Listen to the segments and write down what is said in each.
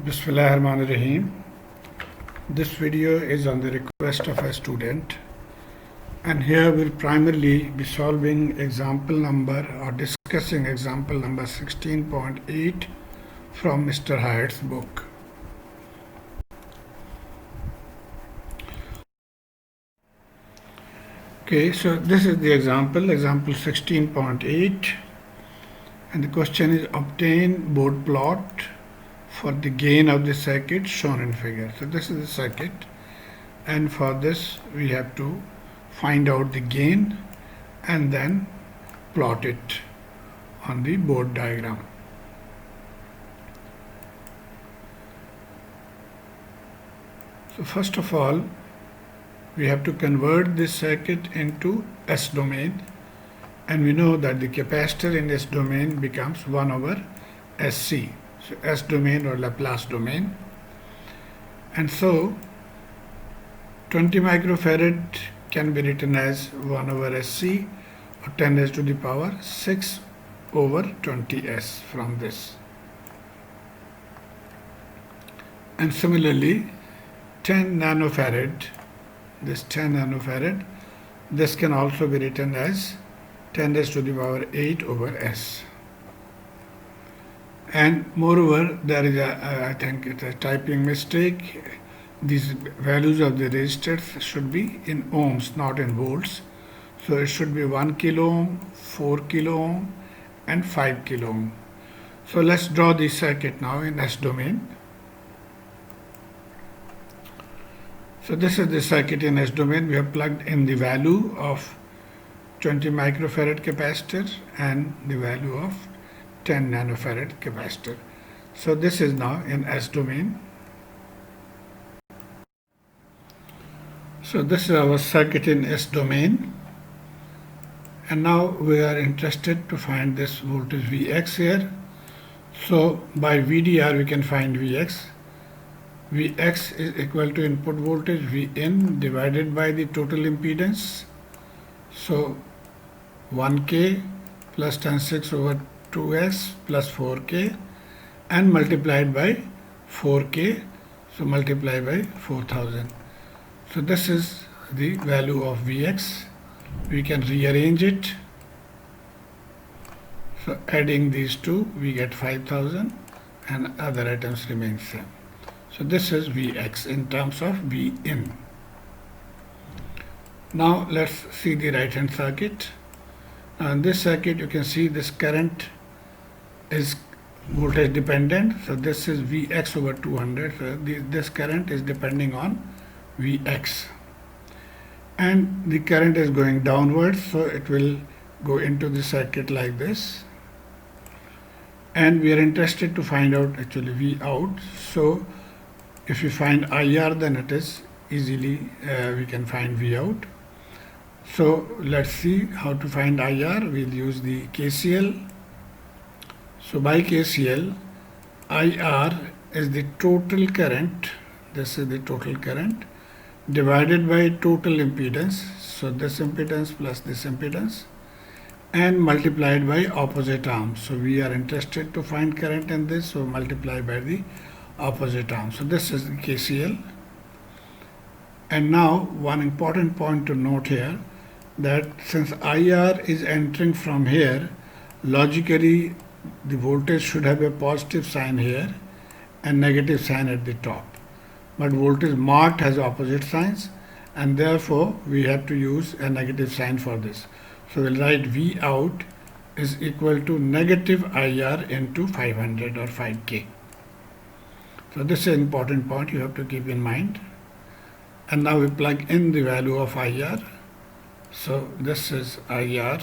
Bismillahirrahmanirrahim. This video is on the request of a student, and here we'll primarily be solving example number or discussing example number 16.8 from Mr. Hayt's book. Okay, so this is the example 16.8, and the question is obtain Bode plot for the gain of the circuit shown in figure. So this is the circuit, and for this we have to find out the gain and then plot it on the Bode diagram. So first of all, we have to convert this circuit into S domain, and we know that the capacitor in S domain becomes 1 over SC. So S domain or Laplace domain, and so 20 microfarad can be written as 1 over SC or 10 raised to the power 6 over 20S from this. And similarly 10 nanofarad, this 10 nanofarad, this can also be written as 10 raised to the power 8 over S. And moreover, there is I think it's a typing mistake. These values of the resistors should be in ohms, not in volts. So it should be 1 kilo ohm, 4 kilo ohm, and 5 kilo ohm. So let's draw the circuit now in S domain. So this is the circuit in S domain. We have plugged in the value of 20 microfarad capacitor and the value of 10 nanofarad capacitor. So this is now in S domain. So this is our circuit in S domain, and now we are interested to find this voltage Vx here. So by VDR we can find Vx. Vx is equal to input voltage Vin divided by the total impedance. So 1K plus 10/6 over 2s plus 4k and multiplied by 4k, so multiply by 4000. So this is the value of Vx. We can rearrange it. So adding these two we get 5000 and other items remain same. So this is Vx in terms of Vin. Now let's see the right hand circuit. Now in this circuit you can see this current is voltage dependent, so this is Vx over 200. So this current is depending on Vx, and the current is going downwards, so it will go into the circuit like this, and we are interested to find out actually V out. So if we find IR, then it is easily we can find V out. So let's see how to find IR. We'll use the KCL. So by KCL, IR is the total current, this is the total current, divided by total impedance, so this impedance plus this impedance, and multiplied by opposite arm. So we are interested to find current in this, so multiply by the opposite arm. So this is the KCL. And now one important point to note here, that since IR is entering from here, logically the voltage should have a positive sign here and negative sign at the top, but voltage marked has opposite signs, and therefore we have to use a negative sign for this. So we'll write V out is equal to negative IR into 500 or 5K. So this is an important point you have to keep in mind. And now we plug in the value of IR. So this is IR,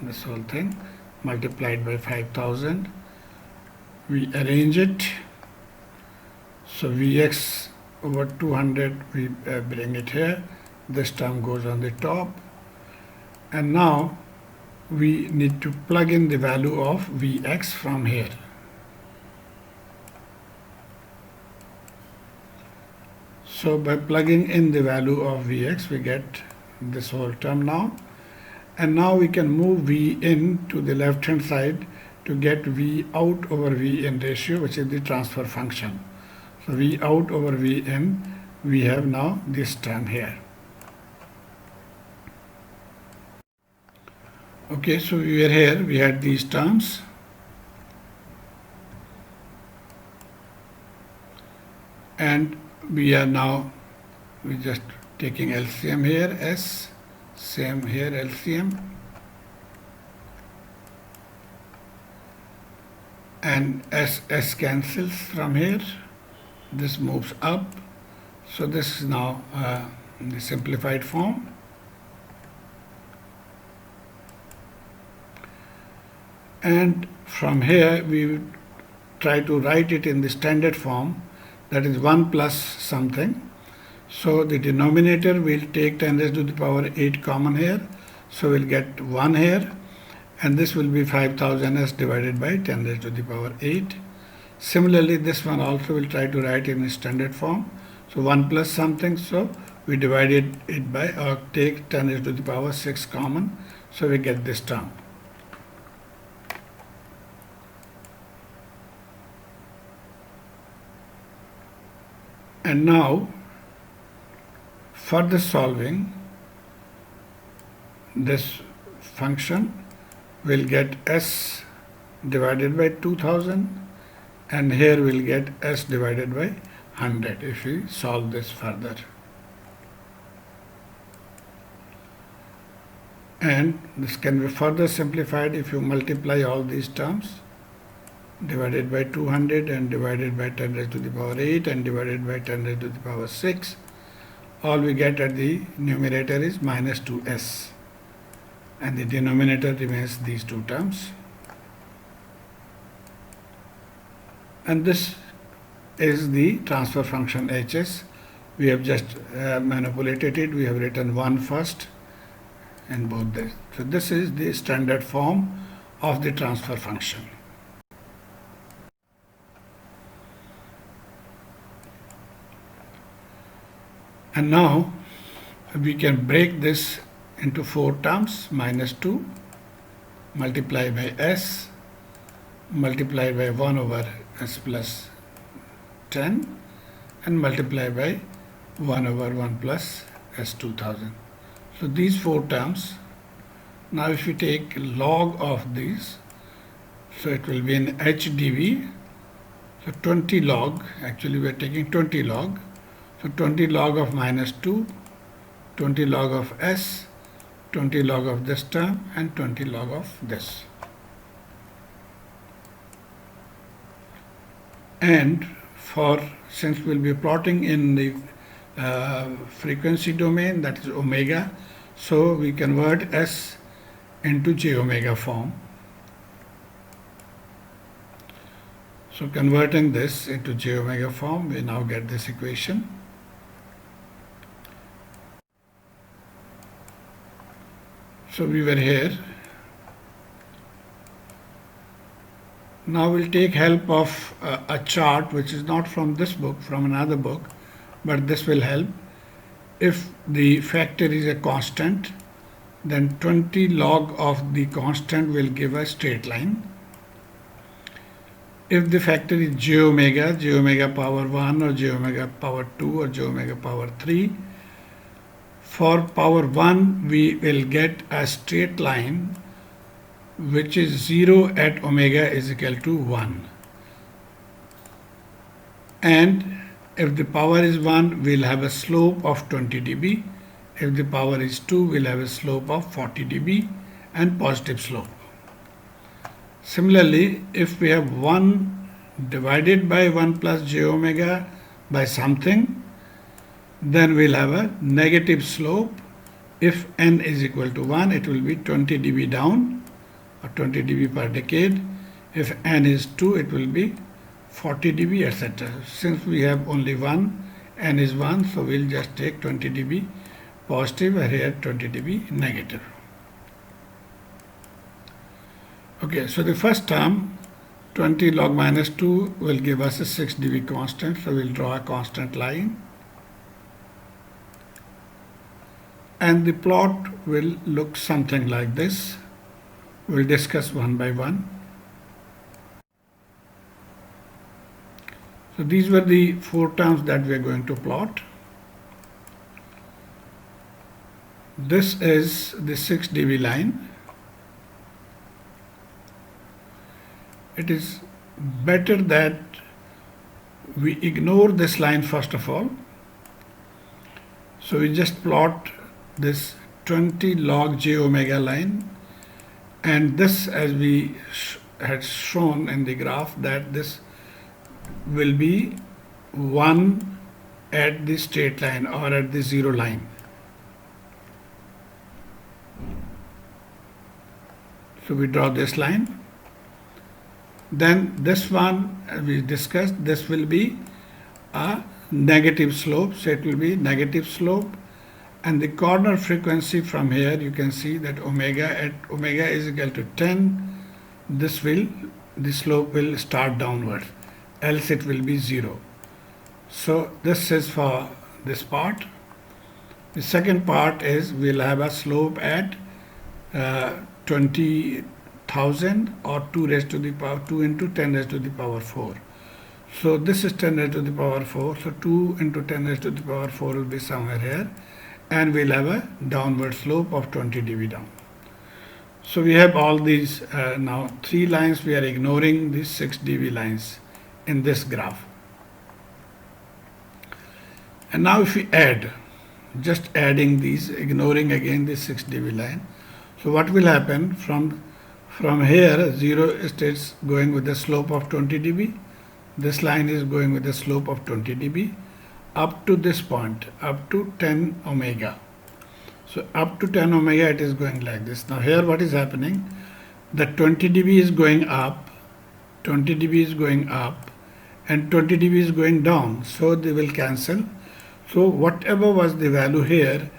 this whole thing, multiplied by 5000. We arrange it. So Vx over 200, we bring it here. This term goes on the top. And now we need to plug in the value of Vx from here. So by plugging in the value of Vx, we get this whole term now. And now we can move V in to the left hand side to get V out over V in ratio, which is the transfer function. So V out over V in, we have now this term here. Okay, so we were here, we had these terms. And we are now, we just taking LCM here, S, same here LCM. And S cancels from here, this moves up, so this is now the simplified form. And from here we will try to write it in the standard form, that is 1 plus something. So the denominator will take 10 raised to the power 8 common here, so we'll get 1 here, and this will be 5000s divided by 10 raised to the power 8. Similarly, this one also will try to write in standard form. So 1 plus something, so we divided it by, or take 10 raised to the power 6 common, so we get this term. And now, for the solving, this function will get S divided by 2000, and here we'll get S divided by 100 if we solve this further. And this can be further simplified if you multiply all these terms, divided by 200 and divided by 10 raised to the power 8 and divided by 10 raised to the power 6. All we get at the numerator is minus 2s, and the denominator remains these two terms. And this is the transfer function Hs. We have just manipulated it. We have written 1 first and both this. So this is the standard form of the transfer function. And now we can break this into 4 terms, minus 2 multiplied by s multiplied by 1 over s plus 10 and multiplied by 1 over 1 plus s 2000. So these 4 terms, now if we take log of these, so it will be in HdV, so 20 log, actually we are taking 20 log, so 20 log of minus 2, 20 log of s, 20 log of this term and 20 log of this. And since we'll be plotting in the frequency domain, that is omega, so we convert s into j omega form. So converting this into j omega form, we now get this equation. So we were here. Now we'll take help of a chart which is not from this book, from another book, but this will help. If the factor is a constant, then 20 log of the constant will give a straight line. If the factor is j omega power 1 or j omega power 2 or j omega power 3, for power 1 we will get a straight line which is 0 at omega is equal to 1. And if the power is 1, we'll have a slope of 20 dB. If the power is 2, we'll have a slope of 40 dB and positive slope. Similarly, if we have 1 divided by 1 plus j omega by something, then we'll have a negative slope. If n is equal to 1, it will be 20 dB down or 20 dB per decade. If n is 2, it will be 40 dB, etc. Since we have only 1, n is 1, so we'll just take 20 dB positive and here 20 dB negative. Okay, so the first term, 20 log minus 2, will give us a 6 dB constant, so we'll draw a constant line. And the plot will look something like this. We'll discuss one by one. So these were the 4 terms that we are going to plot. This is the 6 dB line. It is better that we ignore this line first of all. So we just plot this 20 log j omega line, and this, as we had shown in the graph, that this will be 1 at the straight line or at the 0 line. So we draw this line. Then this one, as we discussed, this will be a negative slope, so it will be negative slope, and the corner frequency from here, you can see that omega is equal to 10, the slope will start downwards, else it will be 0. So this is for this part. The second part is we'll have a slope at 20,000 or 2 raised to the power 2 into 10 raised to the power 4. So this is 10 raised to the power 4. So 2 into 10 raised to the power 4 will be somewhere here, and we'll have a downward slope of 20 dB down. So we have all these now 3 lines. We are ignoring these 6 dB lines in this graph. And now if we add, just adding these, ignoring again this 6 dB line. So what will happen from here, 0 states going with the slope of 20 dB. This line is going with the slope of 20 dB up to this point, up to 10 omega. So up to 10 omega it is going like this. Now here what is happening? The 20 dB is going up, 20 dB is going up, and 20 dB is going down. So they will cancel. So whatever was the value here,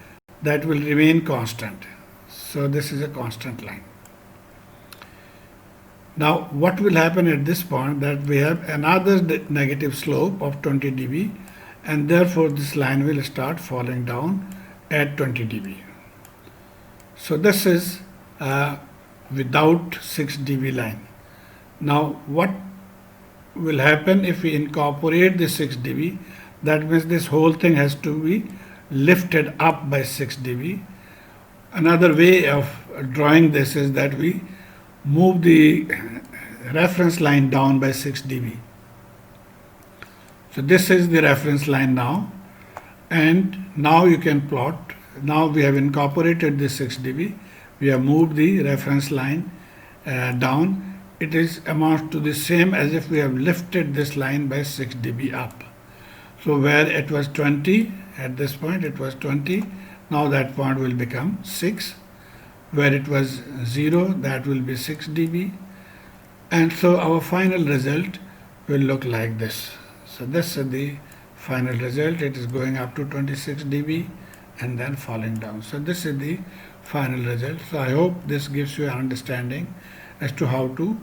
that will remain constant. So this is a constant line. Now what will happen at this point, that we have another negative slope of 20 dB, and therefore this line will start falling down at 20 dB. So this is without 6 dB line. Now what will happen if we incorporate the 6 dB? That means this whole thing has to be lifted up by 6 dB. Another way of drawing this is that we move the reference line down by 6 dB. So this is the reference line now, and now you can plot. Now we have incorporated the 6 dB. We have moved the reference line down. It is amounts to the same as if we have lifted this line by 6 dB up. So where it was 20, at this point it was 20, now that point will become 6. Where it was 0, that will be 6 dB. And so our final result will look like this. So this is the final result. It is going up to 26 dB and then falling down. So this is the final result. So I hope this gives you an understanding as to how to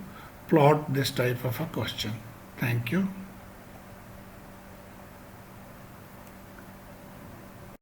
plot this type of a question. Thank you.